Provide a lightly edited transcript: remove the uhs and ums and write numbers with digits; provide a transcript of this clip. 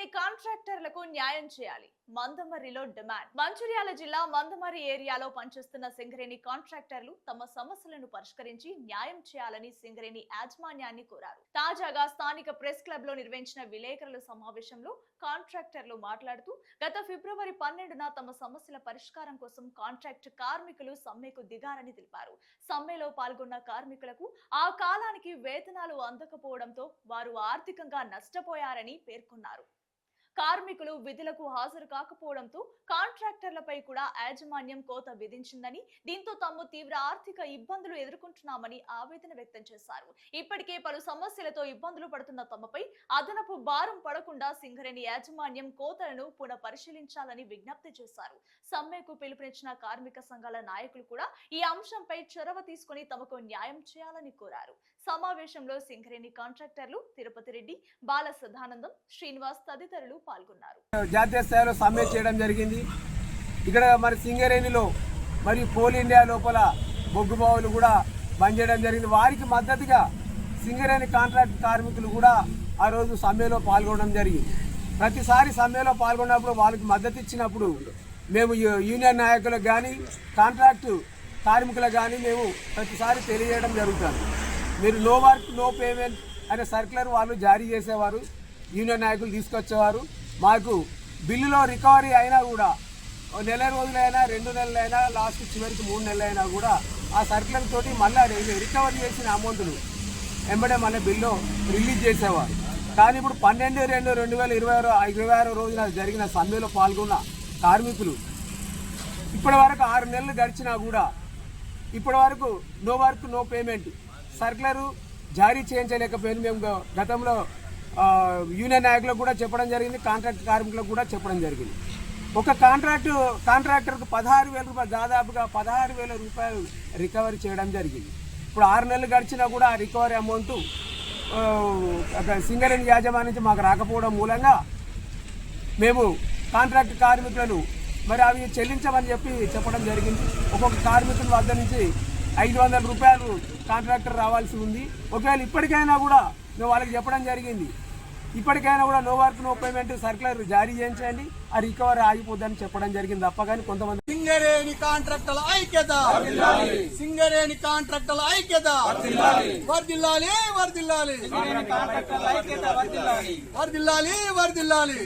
సింగరేణి కాంట్రాక్టర్లకు న్యాయం చేయాలి. మందమర్రిలో డిమాండ్. మంచిర్యాల జిల్లా మందమర్రి ఏరియాలో పనిచేస్తున్న సింగరేణి కాంట్రాక్టర్లు తమ సమస్యలను పరిష్కరించి న్యాయం చేయాలని సింగరేణి యాజమాన్యాన్ని కోరారు. తాజాగా స్థానిక ప్రెస్ క్లబ్ లో నిర్వహించిన విలేకరుల సమావేశంలో కాంట్రాక్టర్లు మాట్లాడుతూ గత ఫిబ్రవరి 12న తమ సమస్యల పరిష్కారం కోసం కాంట్రాక్ట్ కార్మికులు సమ్మెకు దిగారని తెలిపారు. సమ్మెలో పాల్గొన్న కార్మికులకు ఆ కాలానికి వేతనాలు అందకపోవడంతో వారు ఆర్థికంగా నష్టపోయారని పేర్కొన్నారు. కార్మికులు విధులకు హాజరు కాకపోవడంతో కాంట్రాక్టర్లపై కూడా యాజమాన్యం కోత విధించిందని, దీంతో తాము తీవ్ర ఆర్థిక ఇబ్బందులు ఎదుర్కొంటున్నామని ఆవేదన వ్యక్తం చేశారు. ఇప్పటికే పలు సమస్యలతో ఇబ్బందులు పడుతున్న తమపై అదనపు భారం పడకుండా సింగరేణి యాజమాన్యం కోతలను పునః పరిశీలించాలని విజ్ఞప్తి చేశారు. సమ్మెకు పిలుపునిచ్చిన కార్మిక సంఘాల నాయకులు కూడా ఈ అంశంపై చొరవ తీసుకుని తమకు న్యాయం చేయాలని కోరారు. సమావేశంలో సింగరేణి కాంట్రాక్టర్లు తిరుపతి రెడ్డి, బాల సదానందం, శ్రీనివాస్ తదితరులు పాల్గొన్నారు. జాతీయ స్థాయిలో సమ్మె చేయడం జరిగింది. ఇక్కడ మరి సింగరేణిలో మరియు కోల్ ఇండియా లోపల బొగ్గు బావులు కూడా బంద్ చేయడం జరిగింది. వారికి మద్దతుగా సింగరేణి కాంట్రాక్ట్ కార్మికులు కూడా ఆ రోజు సమ్మెలో పాల్గొనడం జరిగింది. ప్రతిసారి సమ్మెలో పాల్గొన్నప్పుడు వాళ్ళకి మద్దతు ఇచ్చినప్పుడు మేము యూనియన్ నాయకులకు కానీ కాంట్రాక్టు కార్మికులకు కానీ మేము ప్రతిసారి తెలియజేయడం జరుగుతుంది. మీరు నో వర్క్ నో పేమెంట్ అనే సర్క్యులర్ వాళ్ళు జారీ చేసేవారు, యూనియన్ నాయకులు తీసుకొచ్చేవారు. మాకు బిల్లులో రికవరీ అయినా కూడా నెల రోజులైనా 2 నెలలైనా లాస్ట్ చివరికి 3 నెలలైనా కూడా ఆ సర్క్యులర్ తోటి మళ్ళీ రికవరీ చేసిన అమౌంట్ను వెంబడే మన బిల్లు రిలీజ్ చేసేవారు. కానీ ఇప్పుడు 12/2/2026 రోజున జరిగిన సమ్మెలో పాల్గొన్న కార్మికులు ఇప్పటి వరకు 6 నెలలు గడిచినా కూడా ఇప్పటి వరకు no work no payment circular జారీ చేయించలేకపోయింది. మేము గతంలో యూనియన్ నాయకులకు కూడా చెప్పడం జరిగింది, కాంట్రాక్ట్ కార్మికులకు కూడా చెప్పడం జరిగింది. ఒక కాంట్రాక్టర్కు 16,000 రూపాయలు, దాదాపుగా 16,000 రూపాయలు రికవరీ చేయడం జరిగింది. ఇప్పుడు 6 నెలలు గడిచినా కూడా ఆ రికవరీ అమౌంట్ సింగరేణి యాజమాన్యం నుంచి మాకు రాకపోవడం మూలంగా మేము కాంట్రాక్ట్ కార్మికులను మరి అవి చెల్లించమని చెప్పడం జరిగింది. ఒక్కొక్క కార్మికుల వద్ద నుంచి 500 రూపాయలు కాంట్రాక్టర్ రావాల్సి ఉంది. ఒకవేళ ఇప్పటికైనా కూడా మేము వాళ్ళకి చెప్పడం జరిగింది, ఇప్పటికైనా కూడా no work no payment circular జారీ చేయించండి, ఆ రికవరీ ఆగిపోద్దని చెప్పడం జరిగింది. తప్ప కానీ కొంతమంది సింగరేణి కాంట్రాక్టుల ఐక్యత, సింగరేణి కాంట్రాక్టుల ఐక్యత వర్ధిల్లాలి, వర్ధిల్లాలి, వర్ధిల్లాలి, వర్ధిల్లాలి.